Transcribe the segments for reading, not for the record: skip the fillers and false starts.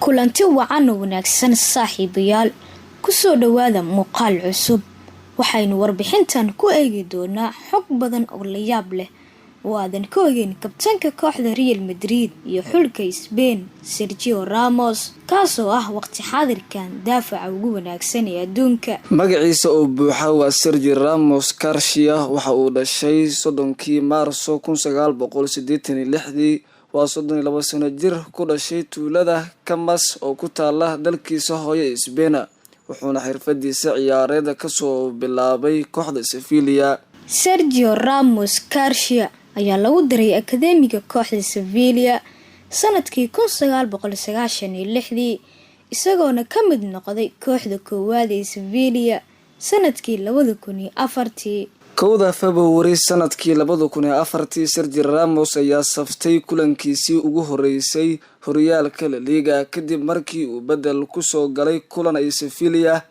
kulanti wacan oo wanaagsan saaxiibayaal ku soo dhawaada muuqaal cusub waxaynu warbixintan ku eegi doonaa xog badan oo la yaab leh oo aadan ka ogeyn kabtanka kooxda Real Madrid iyo xulka Spain Sergio Ramos kaasoo ah waqti xaadirkan daafaca ugu wanaagsan ee adduunka. magaciisa oo buuxa waa Sergio Ramos Garcia waxa uu dhashay 30 Maarso 1986 waa 32 sano jir ku dhashay tuulada Camas oo ku taala dalkiisa hooyo Spain wuxuuna xirfadiisa ciyaareed ka soo bilaabay kooxda Sevilla. Sergio Ramos Garcia ayaa lagu diray akademiga kooxda Sevilla sanadkii 1996 isagoona ka mid noqday kooxda koowaad ee Sevilla sanadkii 2004. kowda February sanadkii 2004 Sergio Ramos ayaa saftay kulankiisii ugu horeysay horyaalka La Liga kadib markii uu bedel ku soo galay kulan ay Sevilla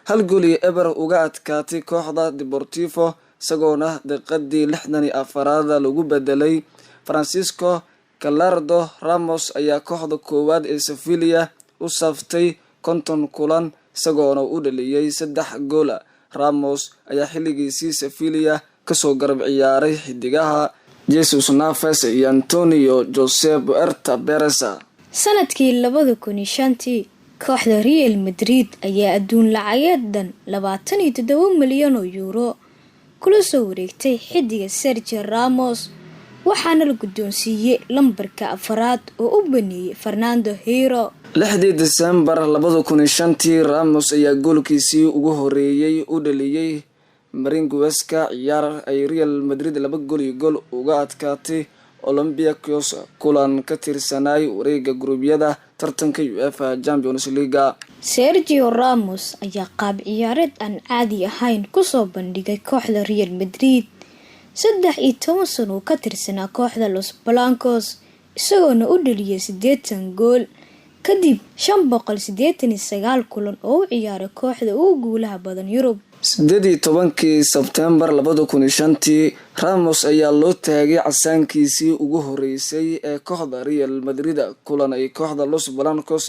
hal gool iyo eber uga adkaatay kooxda Deportivo isagoona daqiiqadii 64 lagu bedelay. Francisco Gallardo Ramos ayaa kooxda koowaad ee Sevilla u saftay 50 kulan isagoona u dhaliyay 3 gool. Ramos ayaa xilligiisii Sevilla ka soo garab ciyaaray xidigaha Jesus Navas iyo Antonio José Puerta Pereza. sanadkii 2005 kooxda Real Madrid ayaa adduun lacageedan 27 milyan oo euro kula soo wareegtay xidiga Sergio Ramos waxaana la guddoonsiiyay lambarka 4 oo u baneeyay Fernando Hierro. 6 December 2005 Ramos ayaa goolkiisii ugu horeeyay u dhaliyay Maringueska ciyaar ay Real Madrid 2 gool iyo gool uga adkaatay Olympiacos kulan ka tirsanay wareegga gurubyada tartanka UEFA Champions League. Sergio Ramos ayaa qaab ciyaareed aan caadi ahayn ku soo bandhigay kooxda Real Madrid 13 sano ka tirsanaa kooxda Los Blancos isagoona u dhaliyay 80 gool kadib 589 kulan oo u ciyaaray kooxda ugu guulaha badan Yurub. 18 September 2005 Ramos ayaa loo taagay casaankiisii ugu horeysay ee kooxda Real Madrid kulan ay kooxda Los Blancos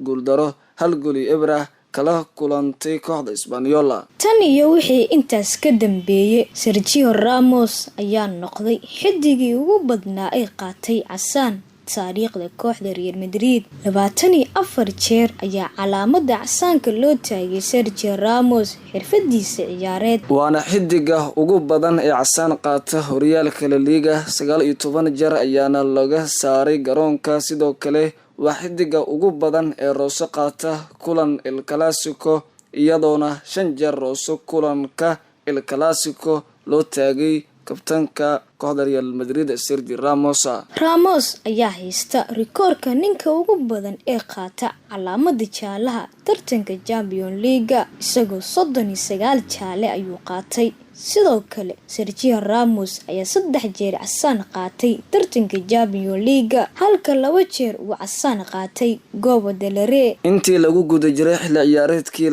guuldaro hal gool iyo eber kala kulantay kooxda Espanyol. tan iyo wixii intaas ka dambeeyay Sergio Ramos ayaa noqday xidigii ugu badnaa ay qaatay casaan taariikhda kooxda Real Madrid 24 jeer ayaa calaamada casaanka loo taagay Sergio Ramos xirfadiisa ciyaareed waana xidiga ugu badan ee casaan qaata horyaalka La Liga 19 jeer ayaana laga saaray garoonka sidoo kale waa xidiga ugu badan ee rooso qaata kulan El Clasico iyadoona 5 jeer rooso kulanka El Clasico loo taagay kabtanka kooxda Real Madrid Sergio Ramos. Ramos ayaa haysta rikoorka ninka ugu badan ee qaata calaamada jaalaha tartanka Champions League isagoo 39 jaale ayuu qaatay. sidoo kale Sergio Ramos ayaa 3 jeer casaan qaatay tartanka Champions League halka 2 jeer uu casaan qaatay Copa del Rey. intii lagu guda jiray xilli ciyaareedkii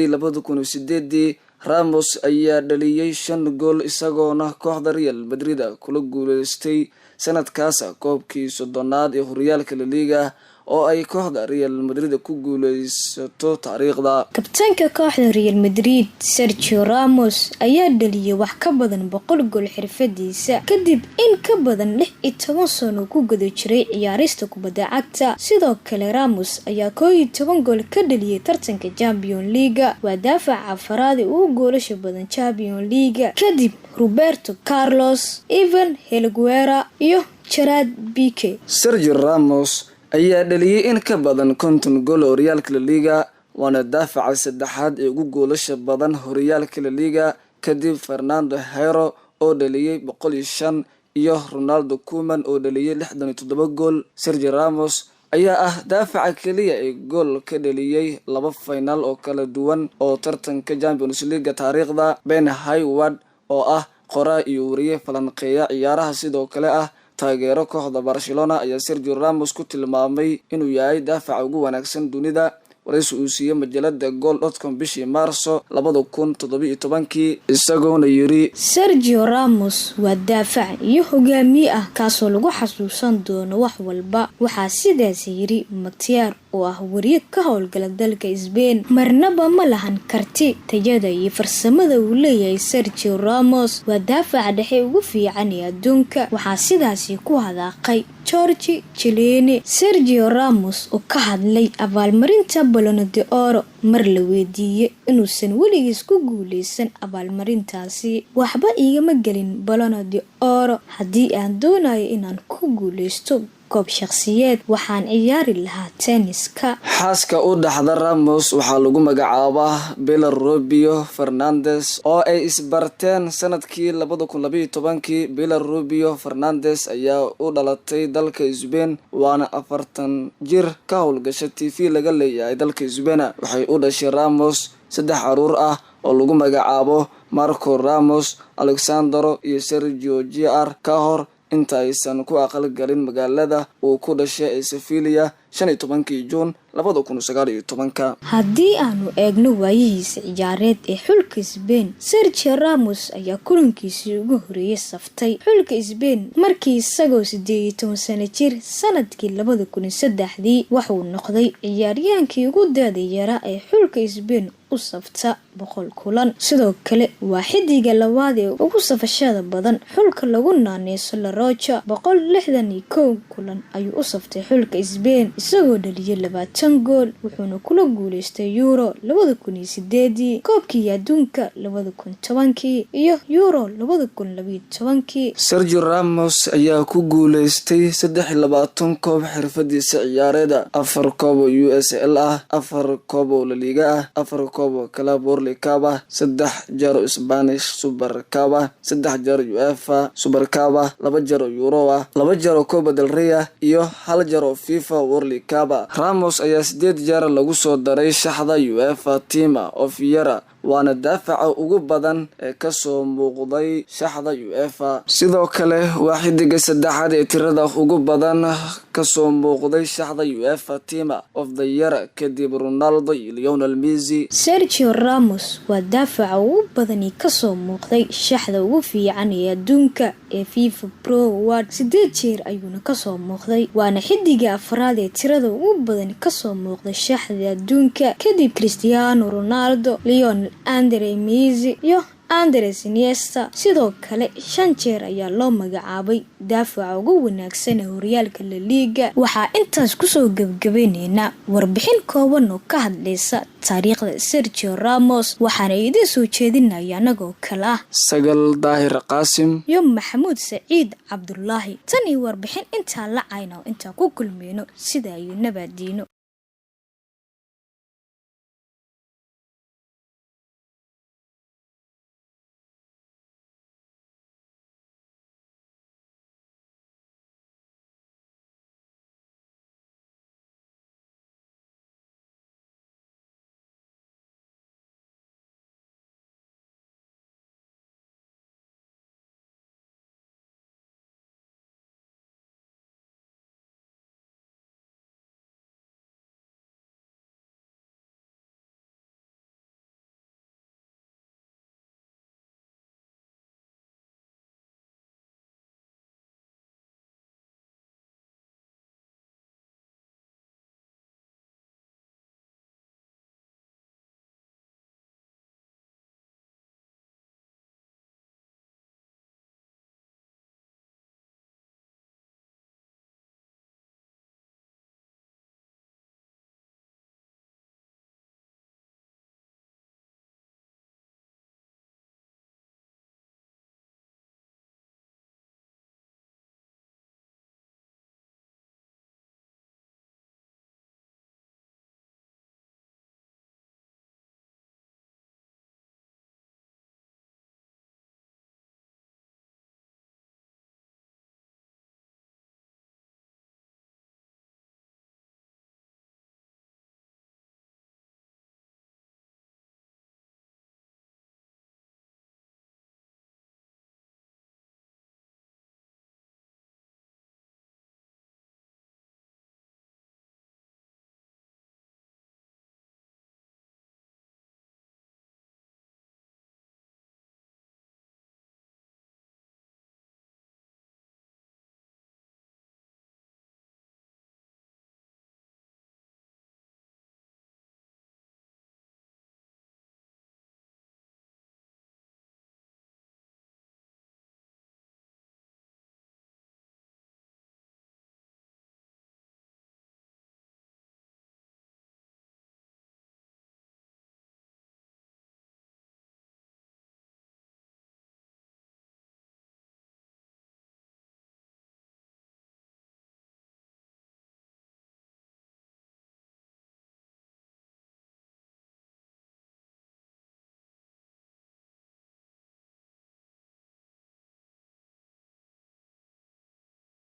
2007-2008 Ramos ayaa dhaliyay 5 gool isagoona kooxda Real Madrid kula guuleystay sanadkaas koobkii 30aad ee horyaalka La Liga oo ay kooxda Real Madrid ku guuleysato taariikhda. kabtanka kooxda Real Madrid Sergio Ramos ayaa dhaliyay wax ka badan 100 gool xirfadiisa kadib in ka badan 16 sano ku guda jiray ciyaarista kubadda cagta. sidoo kale Ramos ayaa 11 gool ka dhaliyay tartanka Champions League waa daafaca afraad ugu goolasha badan Champions League kadib Roberto Carlos, Ivan Higuaín iyo Gerard Piqué. Sergio Ramos ayaa dhaliyay in ka badan 50 gool horyaalka La Liga waana daafaca saddexaad ee ugu goolasha badan horyaalka La Liga kadib Fernando Hierro oo dhaliyay 105 iyo Ronald Koeman oo dhaliyay 67 gool. Sergio Ramos ayaa ah daafaca kaliya ee gool ka dhaliyay 2 final oo kala duwan oo tartanka Champions League taariikhda. Ben Hayward oo ah qoraa iyo wariye falanqeeya ciyaaraha sidoo kale ah taageero kooxda Barcelona ayaa Sergio Ramos ku tilmaamay inuu yahay daafaca ugu wanaagsan dunida waraysi uu siiyey majalada goal.com bishii Maarso 2017 isagoona yiri Sergio Ramos waa daafac iyo hogaamiye ah kaasoo lagu xasuusan doono wax walba. waxaa sidaas yiri Martial oo ah wariye ka howlgala dalka Spain. marnaba ma lahan karti tayada iyo farsamada uu leeyahay. Sergio Ramos waa daafac dhexe ugu fiican ee adduunka. waxaa sidaas ku hadaaqay Jorge Chiellini. Sergio Ramos oo ka hadlay abaalmarinta Ballon d'Or mar la weydiiyay inuusan weligiis ku guuleysan abaalmarintaasi. waxba igama gelin Ballon d'Or. haddii aan doonayo inaan ku guuleysto koob shakhsiyeed waxaan ciyaari lahaa tenniska. xaaska u dhaxda Ramos waxaa lagu magacaabaa Pilar Rubio Fernandes oo ay isbarteen sanadkii 2012. Pilar Rubio Fernandes ayaa u dhalatay dalka Spain waana 40 jir ka howlgasha TV laga leeyahay dalka Spain. waxay u dhashay Ramos 3 caruur ah oo lagu magacaabo Marco Ramos, Alexandro iyo Sergio Jr. ka hor inta aysan ku aqal galin magaalada uu ku dhashay ee Sevilla 15 Juun 2019. haddii aanu eegno waayihiisa ciyaareed ee xulka Spain, Sergio Ramos ayaa kulankiisii ugu horeeyay saftay xulka Spain markii isagoo 18 sano jir sanadkii 2003 wuxuu noqday ciyaaryahankii ugu da'da yara ee xulka Spain u safta 100 kulan. sidoo kale waa xidiga labaad ee ugu safashada badan xulka lagu naaneyso La Roja. 161 kulan ayuu u saftay xulka Spain isagoo dhaliyay 20 gool. wuxuuna kula guuleystay Euro 2008, koobkii adduunka 2010 iyo Euro 2012. Sergio Ramos ayaa ku guuleystay 23 koob xirfadiisa ciyaareed, 4 koob oo USL ah, 4 koob oo La Liga ah, 4 koob oo Club World Cup ah, 3 jeer Spanish Super Cup ah, 3 jeer UEFA Super Cup ah, 2 jeer Euro ah, 2 jeer Copa del Rey iyo 1 jeer FIFA World Cup. Ramos ayaa 8 jeer lagu soo daray shaxda UEFA Team of the Year waana daafaca ugu badan ee ka soo muuqday shaxda UEFA. sidoo kale waa xidiga saddexaad ee tirada ugu badan ka soo muuqday shaxda UEFA Team of the Year kadib Ronaldo iyo Lionel Messi. Sergio Ramos waa daafaca ugu badan ee ka soo muuqday shaxda ugu fiican ee adduunka ee FIFA Pro Award. 8 jeer ayuuna ka soo muuqday waana xidiga afraad ee tirada ugu badan ka soo muuqday shaxda adduunka kadib Cristiano Ronaldo, Lionel Andrés Messi iyo Andrés Iniesta. sidoo kale 5 jeer ayaa loo magacaabay daafaca ugu wanaagsan ee horyaalka La Liga. waxaa intaas ku soo gabagabeynayna warbixin kooban oo ka hadlaysa taariikhda Sergio Ramos. waxaana idin soo jeedinaya anagoo kala Sagal Daahir Qaasim iyo Maxamuud Saciid Cabdullaahi. tan iyo warbixin inta la cayno inta ku kulmeyno sida ay nabadiino.